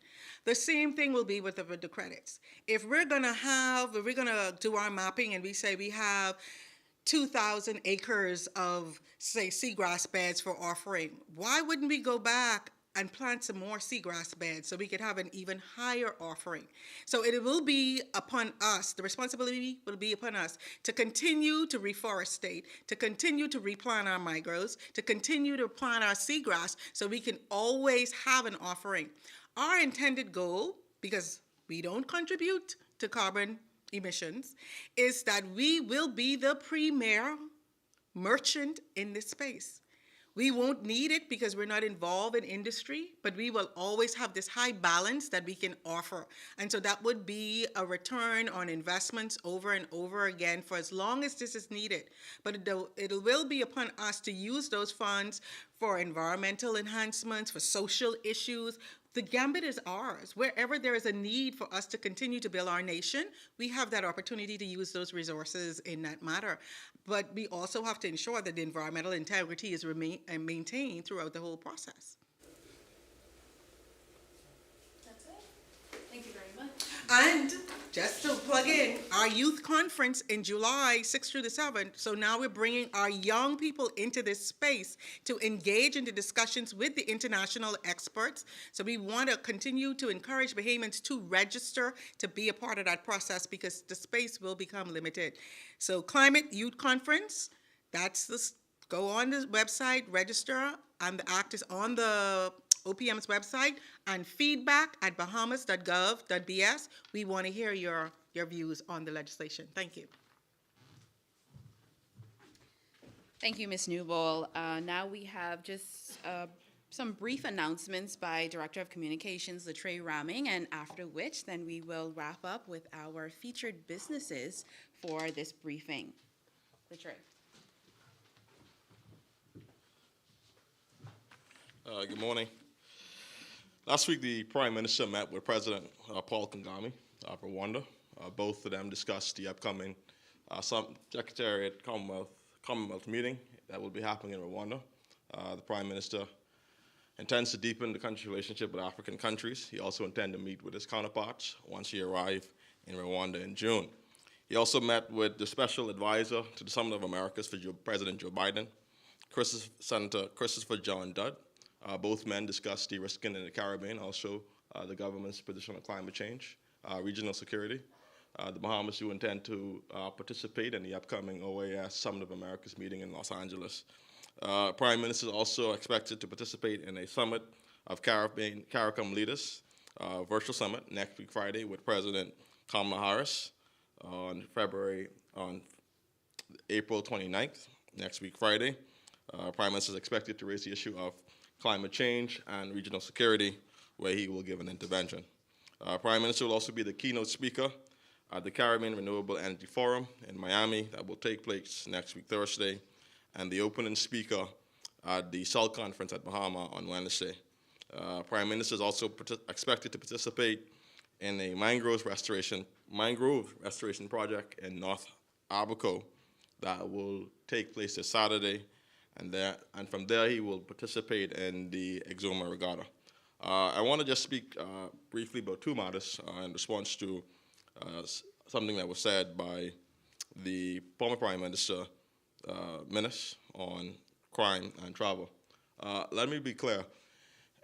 The same thing will be with the credits. If we're going to do our mapping and we say we have 2,000 acres of, say, seagrass beds for offering, why wouldn't we go back and plant some more seagrass beds so we could have an even higher offering? So it will be upon us, the responsibility will be upon us to continue to reforestate, to continue to replant our mangroves, to continue to plant our seagrass so we can always have an offering. Our intended goal, because we don't contribute to carbon emissions, is that we will be the premier merchant in this space. We won't need it because we're not involved in industry, but we will always have this high balance that we can offer. And so that would be a return on investments over and over again for as long as this is needed. But it will be upon us to use those funds for environmental enhancements, for social issues. The gambit is ours. Wherever there is a need for us to continue to build our nation, we have that opportunity to use those resources in that matter. But we also have to ensure that the environmental integrity is maintained throughout the whole process. That's it. Thank you very much. And just to plug in, our youth conference in July 6th through the 7th, so now we're bringing our young people into this space to engage in the discussions with the international experts. So we want to continue to encourage Bahamians to register to be a part of that process because the space will become limited. So Climate Youth Conference, go on the website, register, and the act is on the OPM's website, and feedback@bahamas.gov.bs. We want to hear your views on the legislation. Thank you. Thank you, Ms. Newbold. Now we have just some brief announcements by Director of Communications, Latrey Ramming, and after which, then we will wrap up with our featured businesses for this briefing. Latrey. Good morning. Last week, the Prime Minister met with President Paul Kagame of Rwanda. Both of them discussed the upcoming Secretariat Commonwealth meeting that will be happening in Rwanda. The Prime Minister intends to deepen the country's relationship with African countries. He also intends to meet with his counterparts once he arrives in Rwanda in June. He also met with the Special Advisor to the Summit of Americas for President Joe Biden, Senator Christopher John Dudd. Both men discussed de-risking in the Caribbean, also the government's position on climate change, regional security. The Bahamas do intend to participate in the upcoming OAS Summit of Americas meeting in Los Angeles. Prime Minister is also expected to participate in a summit of CARICOM leaders, virtual summit next week Friday with President Kamala Harris on April 29th, next week Friday. Prime Minister is expected to raise the issue of climate change and regional security, where he will give an intervention. Prime Minister will also be the keynote speaker at the Caribbean Renewable Energy Forum in Miami that will take place next week Thursday, and the opening speaker at the SALT conference at Bahama on Wednesday. Prime Minister is also expected to participate in a mangrove restoration project in North Abaco that will take place this Saturday, and from there he will participate in the Exuma Regatta. I want to just speak briefly about two matters in response to something that was said by the former Prime Minister, Minnis, on crime and travel. Let me be clear.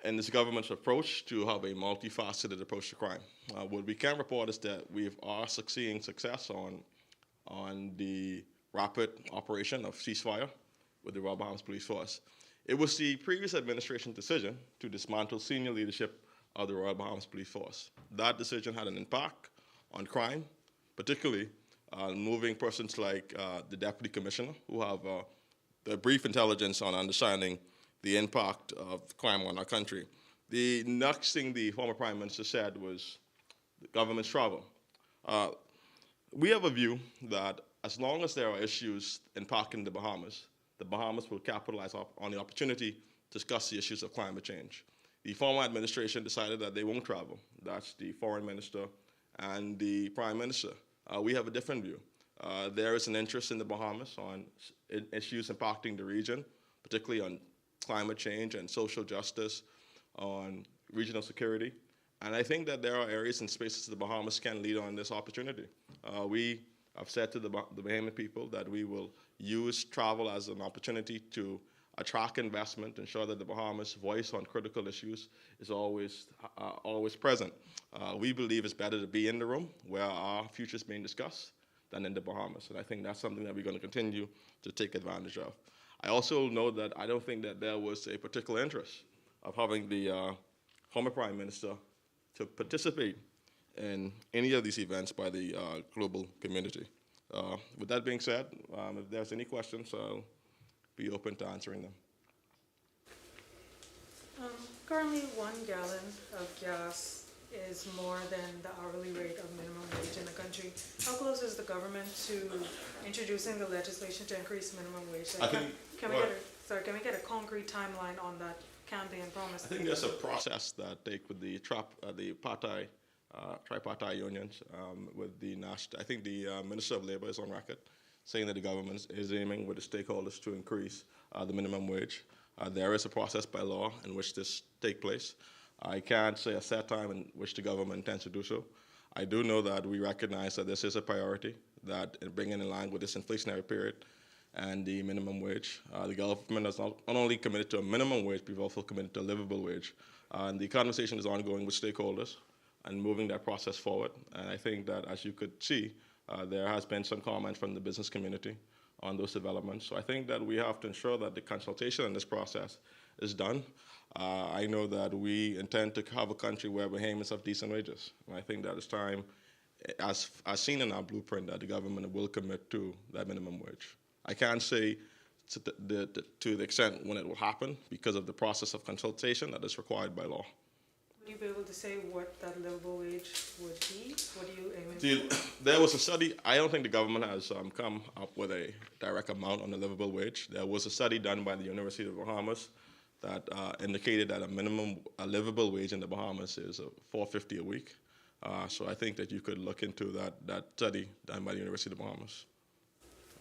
In this government's approach to have a multifaceted approach to crime, what we can report is that we are seeing success on the rapid operation of ceasefire with the Royal Bahamas Police Force. It was the previous administration's decision to dismantle senior leadership of the Royal Bahamas Police Force. That decision had an impact on crime, particularly moving persons like the Deputy Commissioner, who have the brief intelligence on understanding the impact of crime on our country. The next thing the former Prime Minister said was the government's travel. We have a view that as long as there are issues impacting the Bahamas will capitalize on the opportunity to discuss the issues of climate change. The former administration decided that they won't travel. That's the Foreign Minister and the Prime Minister. We have a different view. There is an interest in the Bahamas on issues impacting the region, particularly on climate change and social justice, on regional security. And I think that there are areas and spaces the Bahamas can lead on this opportunity. We have said to the Bahamian people that we will use travel as an opportunity to attract investment, ensure that the Bahamas' voice on critical issues is always present. We believe it's better to be in the room where our future is being discussed than in the Bahamas. And I think that's something that we're going to continue to take advantage of. I also know that I don't think that there was a particular interest of having the former Prime Minister to participate in any of these events by the global community. With that being said, if there's any questions, I'll be open to answering them. Currently, 1 gallon of gas is more than the hourly rate of minimum wage in the country. How close is the government to introducing the legislation to increase minimum wage? Can we get a concrete timeline on that campaign promise? I think there's a process that take with the tripartite unions with the national. I think the Minister of Labor is on record saying that the government is aiming with the stakeholders to increase the minimum wage. There is a process by law in which this takes place. I can't say a set time in which the government intends to do so. I do know that we recognize that this is a priority, that bringing in line with this inflationary period and the minimum wage. The government is not only committed to a minimum wage, but we've also committed to a livable wage. And the conversation is ongoing with stakeholders and moving that process forward. And I think that, as you could see, there has been some comment from the business community on those developments. So I think that we have to ensure that the consultation in this process is done. I know that we intend to have a country where Bahamians have decent wages. And I think that it's time, as seen in our blueprint, that the government will commit to that minimum wage. I can't say to the extent when it will happen because of the process of consultation that is required by law. Would you be able to say what that livable wage would be? What are you aiming for? There was a study. I don't think the government has come up with a direct amount on the livable wage. There was a study done by the University of the Bahamas that indicated that a livable wage in the Bahamas is $4.50 a week. So I think that you could look into that study done by the University of the Bahamas.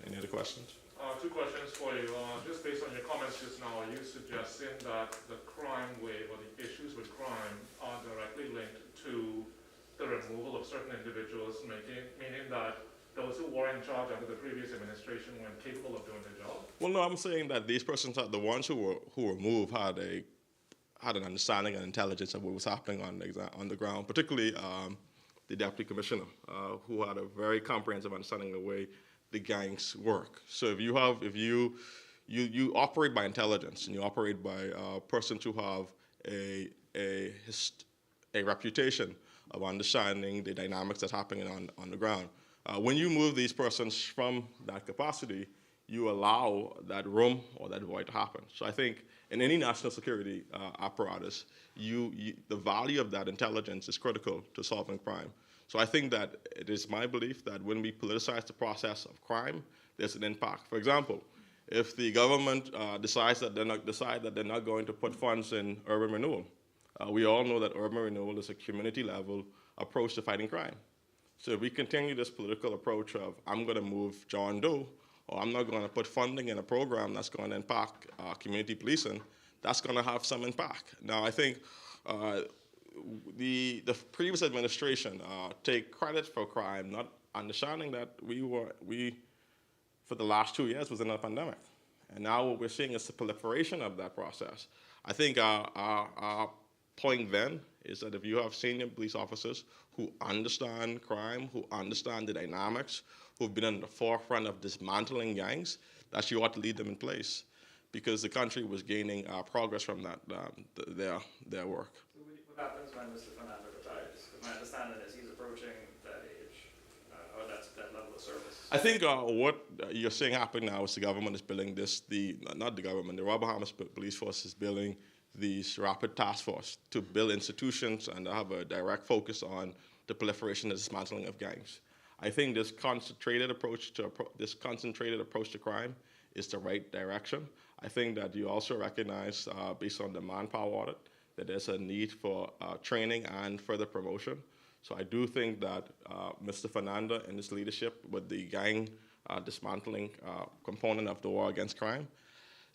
Any other questions? 2 questions for you. Just based on your comments just now, are you suggesting that the crime wave or the issues with crime are directly linked to the removal of certain individuals, meaning that those who were in charge under the previous administration weren't capable of doing the job? Well, no, I'm saying that these persons, the ones who were moved, had had an understanding and intelligence of what was happening on the ground, particularly the deputy commissioner, who had a very comprehensive understanding of the way the gangs work. So if you operate by intelligence and you operate by persons who have a reputation of understanding the dynamics that's happening on the ground, when you move these persons from that capacity, you allow that room or that void to happen. So I think in any national security apparatus, the value of that intelligence is critical to solving crime. So I think that it is my belief that when we politicize the process of crime, there's an impact. For example, if the government decides that they're not going to put funds in urban renewal, we all know that urban renewal is a community-level approach to fighting crime. So if we continue this political approach of I'm going to move John Doe, or I'm not going to put funding in a program that's going to impact community policing, that's going to have some impact. Now, I think the previous administration take credit for crime, not understanding that we for the last 2 years was in a pandemic. And now what we're seeing is the proliferation of that process. I think our point then is that if you have senior police officers who understand crime, who understand the dynamics, who've been on the forefront of dismantling gangs, that you ought to lead them in place, because the country was gaining progress from that their work. What happens when Mr. Fernando retires? Because my understanding is he's approaching that age, or that level of service. I think what you're seeing happen now is the government is building not the government, the Royal Bahamas Police Force is building these rapid task force to build institutions and have a direct focus on the proliferation and dismantling of gangs. I think this concentrated approach to crime is the right direction. I think that you also recognize, based on the manpower audit, that there's a need for training and further promotion. So I do think that Mr. Fernando and his leadership with the gang dismantling component of the war against crime,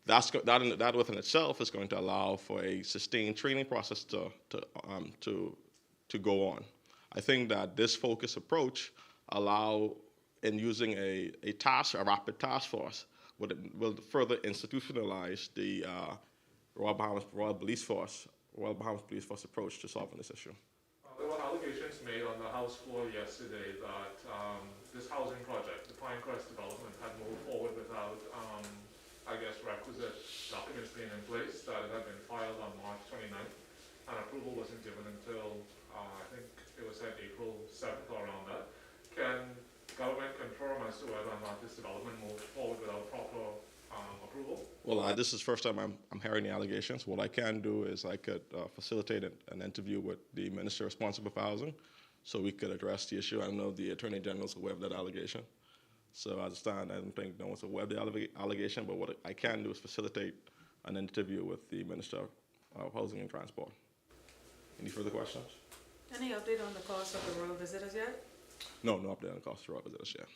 that within itself is going to allow for a sustained training process to go on. I think that this focused approach in using a rapid task force will further institutionalize the Royal Bahamas Police Force approach to solving this issue. There were allegations made on the House floor yesterday that this housing project, the Pinecrest development, had moved forward without, requisite documents being in place, that it had been filed on March 29th, and approval wasn't given until, I think it was said April 7th or around that. Can government confirm as to whether or not this development moved forward without proper approval? Well, this is the first time I'm hearing the allegations. What I can do is I could facilitate an interview with the minister responsible for housing, so we could address the issue. I know the Attorney General's aware of that allegation. So I understand, I don't think no one's aware of the allegation, but what I can do is facilitate an interview with the Minister of Housing and Transport. Any further questions? Any update on the cost of the royal visitors yet? No update on the cost of the royal visitors yet.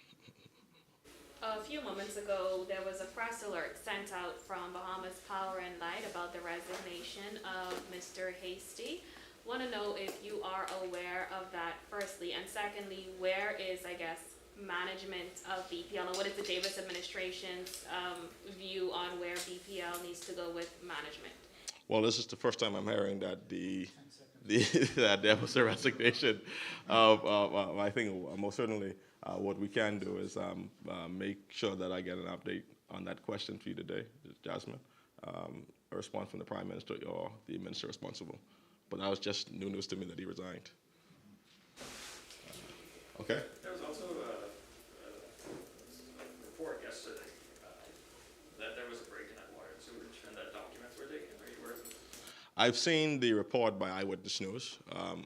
A few moments ago, there was a press alert sent out from Bahamas Power and Light about the resignation of Mr. Hasty. Want to know if you are aware of that, firstly, and secondly, where is, management of BPL, and what is the Davis administration's view on where BPL needs to go with management? Well, this is the first time I'm hearing that that there was a resignation of I think most certainly what we can do is make sure that I get an update on that question for you today, Jasmine, a response from the Prime Minister or the Minister responsible. But that was just new news to me that he resigned. Okay. There was also a report yesterday that there was a break in that water and sewage and that documents were taken. Are you aware of it? I've seen the report by Eyewitness News.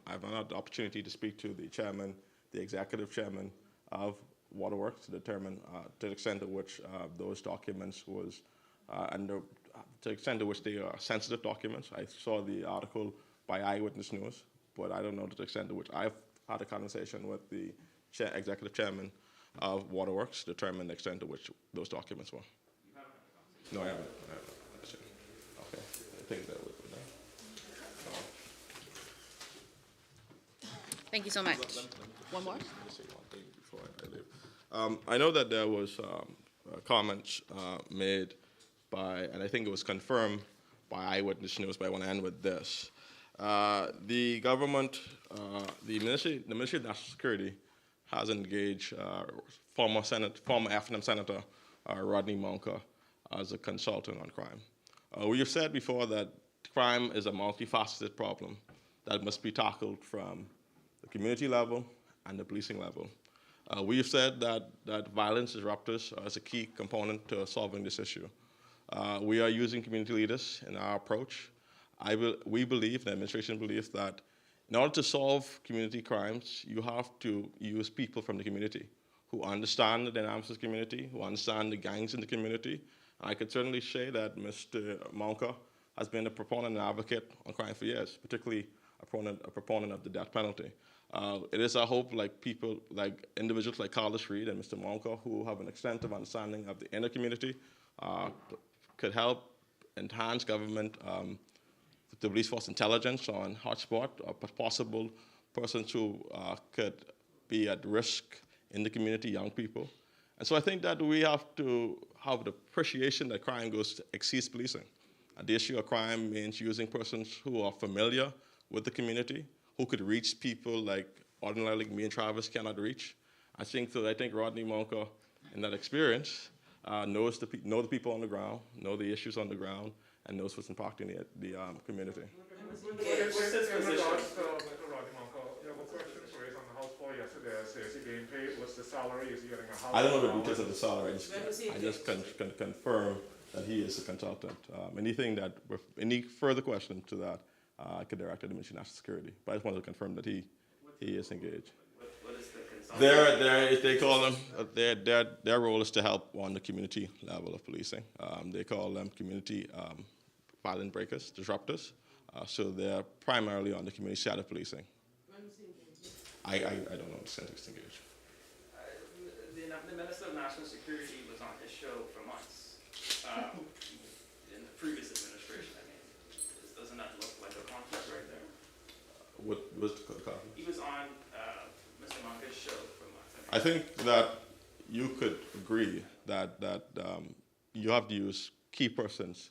I've not had the opportunity to speak to the executive chairman of Waterworks to determine to the extent to which those documents was, to the extent to which they are sensitive documents. I saw the article by Eyewitness News, but I don't know to the extent to which I've had a conversation with the executive chairman of Waterworks to determine the extent to which those documents were. You haven't had a conversation? No, I haven't. Okay, I think that was Thank you so much. One more? Before I leave. I know that there was comments made by, and I think it was confirmed by eyewitness news, but I want to end with this. The government, the Ministry of National Security has engaged former F&M Senator Rodney Monka as a consultant on crime. We have said before that crime is a multifaceted problem that must be tackled from the community level and the policing level. We have said that violence disruptors is a key component to solving this issue. We are using community leaders in our approach. We believe, the administration believes, that in order to solve community crimes, you have to use people from the community who understand the dynamics of the community, who understand the gangs in the community. I could certainly say that Mr. Monka has been a proponent and advocate on crime for years, particularly a proponent of the death penalty. It is our hope, like individuals like Carlos Reed and Mr. Monka, who have an extensive understanding of the inner community, could help enhance government, the police force intelligence on hotspot or possible persons who could be at risk in the community, young people. And so I think that we have to have the appreciation that crime exceeds policing. The issue of crime means using persons who are familiar with the community, who could reach people like ordinarily me and Travis cannot reach. I think Rodney Monka, in that experience, know the people on the ground, know the issues on the ground, and knows what's impacting the community. What's his position? Rodney Monka, you have a question raised on the House floor yesterday. Is he being paid? What's the salary? Is he getting a house? I don't know the details of the salary. I just can confirm that he is a consultant. Any further questions to that, I could direct to the Ministry of National Security. But I just wanted to confirm that he is engaged. What is the consultant? They call them, their role is to help on the community level of policing. They call them community violent breakers, disruptors. So they're primarily on the community side of policing. I don't know the extent to engage. The Minister of National Security was on his show for months in the previous administration. I mean, doesn't that look like a conflict right there? What was the conflict? He was on Mr. Monka's show for months. I think that you could agree that you have to use key persons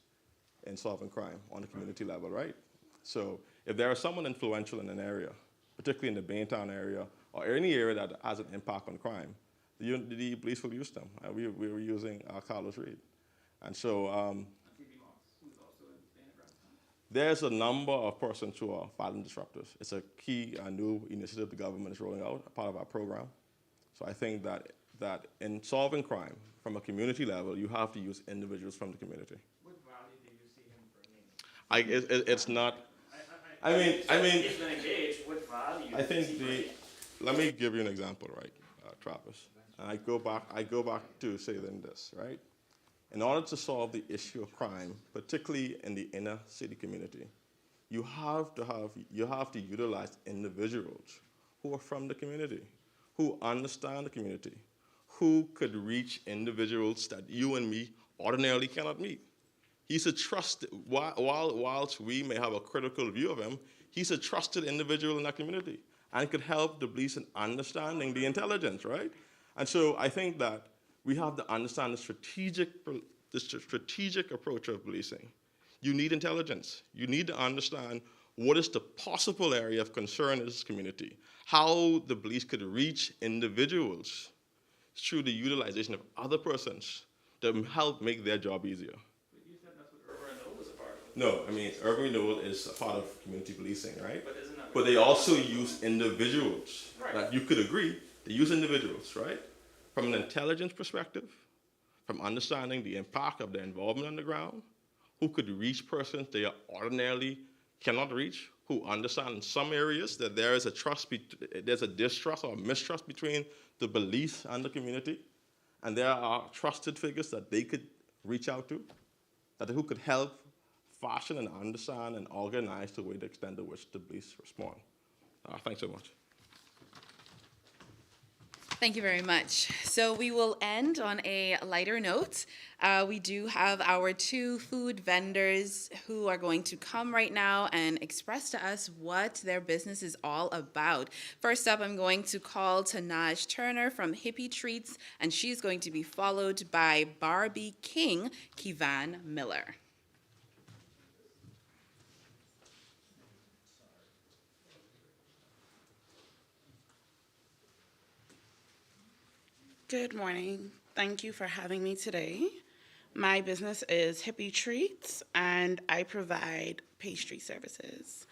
in solving crime on the community level, right? So if there is someone influential in an area, particularly in the Baintown area or any area that has an impact on crime, the police will use them. We were using Carlos Reed. And so there's a number of persons who are violent disruptors. It's a key new initiative the government is rolling out, a part of our program. So I think that in solving crime from a community level, you have to use individuals from the community. What value do you see him bringing? It's not. I mean. He's been engaged. What value? I think let me give you an example, right, Travis. And I go back to saying this, right? In order to solve the issue of crime, particularly in the inner city community, you have to utilize individuals who are from the community, who understand the community, who could reach individuals that you and me ordinarily cannot meet. He's a trusted, whilst we may have a critical view of him, he's a trusted individual in that community and could help the police in understanding the intelligence, right? And so I think that we have to understand the strategic approach of policing. You need intelligence. You need to understand what is the possible area of concern in this community, how the police could reach individuals through the utilization of other persons to help make their job easier. But you said that's what Urban Renewal was a part of. No, I mean, Urban Renewal is a part of community policing, right? But isn't that? But they also use individuals. Right. Like you could agree, they use individuals, right? From an intelligence perspective, from understanding the impact of their involvement on the ground, who could reach persons they ordinarily cannot reach, who understand in some areas that there is there's a distrust or mistrust between the police and the community, and there are trusted figures that they could reach out to, who could help fashion and understand and organize the way, the extent to which the police respond. Thanks so much. Thank you very much. So we will end on a lighter note. We do have our two food vendors who are going to come right now and express to us what their business is all about. First up, I'm going to call Tanaj Turner from Hippie Treats, and she's going to be followed by Barbie King, Kivan Miller. Good morning. Thank you for having me today. My business is Hippie Treats, and I provide pastry services.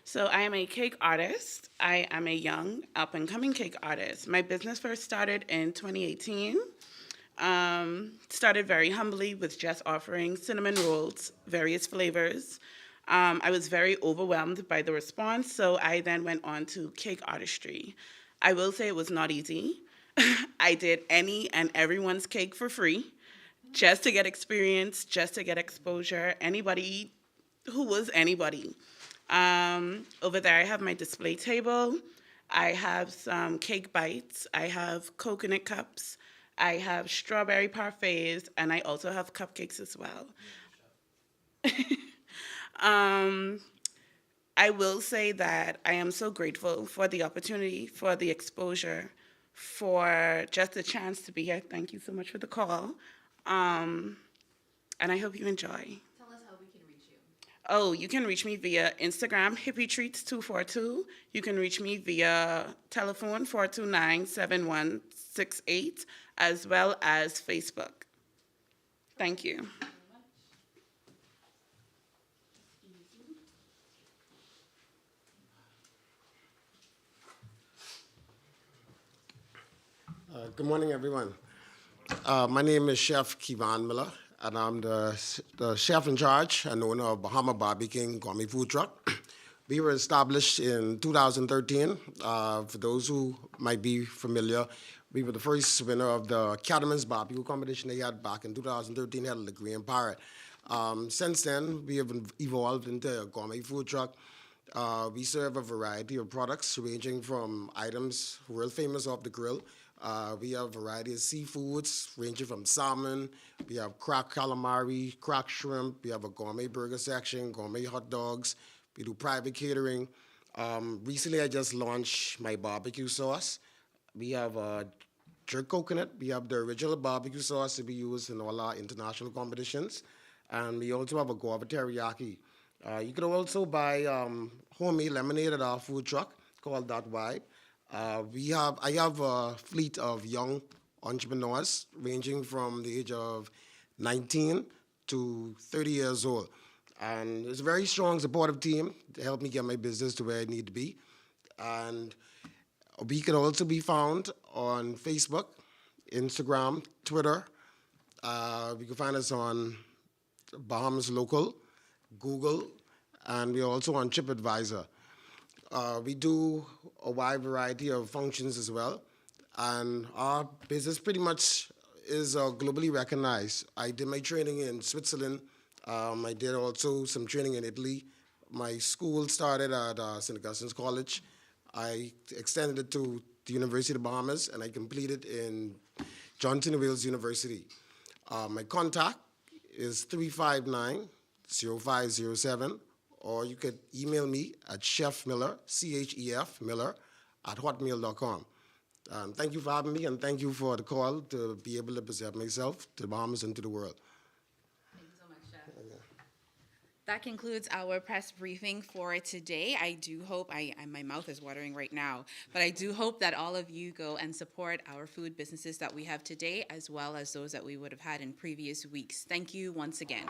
So I am a cake artist. I am a young, up-and-coming cake artist. My business first started in 2018. Started very humbly with just offering cinnamon rolls, various flavors. I was very overwhelmed by the response, so I then went on to cake artistry. I will say it was not easy. I did any and everyone's cake for free, just to get experience, just to get exposure. Anybody who was anybody. Over there I have my display table. I have some cake bites. I have coconut cups. I have strawberry parfaits, and I also have cupcakes as well. I will say that I am so grateful for the opportunity, for the exposure, for just the chance to be here. Thank you so much for the call. And I hope you enjoy. Tell us how we can reach you. Oh, you can reach me via Instagram, HippieTreats242. You can reach me via telephone, 429-7168, as well as Facebook. Thank you. Good morning, everyone. My name is Chef Kevon Miller, and I'm the chef in charge and owner of Bahama Barbecue King Gourmet Food Truck. We were established in 2013. For those who might be familiar, we were the first winner of the Cattleman's Barbecue competition they had back in 2013, held at the Green Parrot. Since then, we have evolved into a gourmet food truck. We serve a variety of products ranging from items world famous off the grill. We have a variety of seafoods ranging from salmon. We have cracked calamari, cracked shrimp. We have a gourmet burger section, gourmet hot dogs. We do private catering. Recently, I just launched my barbecue sauce. We have jerk coconut. We have the original barbecue sauce that we use in all our international competitions. And we also have a guava teriyaki. You can also buy homemade lemonade at our food truck called That Vibe. I have a fleet of young entrepreneurs ranging from the age of 19 to 30 years old. And it's a very strong, supportive team to help me get my business to where I need to be. And we can also be found on Facebook, Instagram, Twitter. You can find us on Bahamas Local, Google, and we're also on TripAdvisor. We do a wide variety of functions as well, and our business pretty much is globally recognized. I did my training in Switzerland. I did also some training in Italy. My school started at St. Augustine's College. I extended it to the University of the Bahamas, and I completed in Johnson Wales University. My contact is 359-0507, or you could email me at chefmiller, C-H-E-F, Miller, at hotmail.com. Thank you for having me, and thank you for the call to be able to present myself to the Bahamas and to the world. Thank you so much, Chef. That concludes our press briefing for today. I do hope, my mouth is watering right now, but I do hope that all of you go and support our food businesses that we have today, as well as those that we would have had in previous weeks. Thank you once again.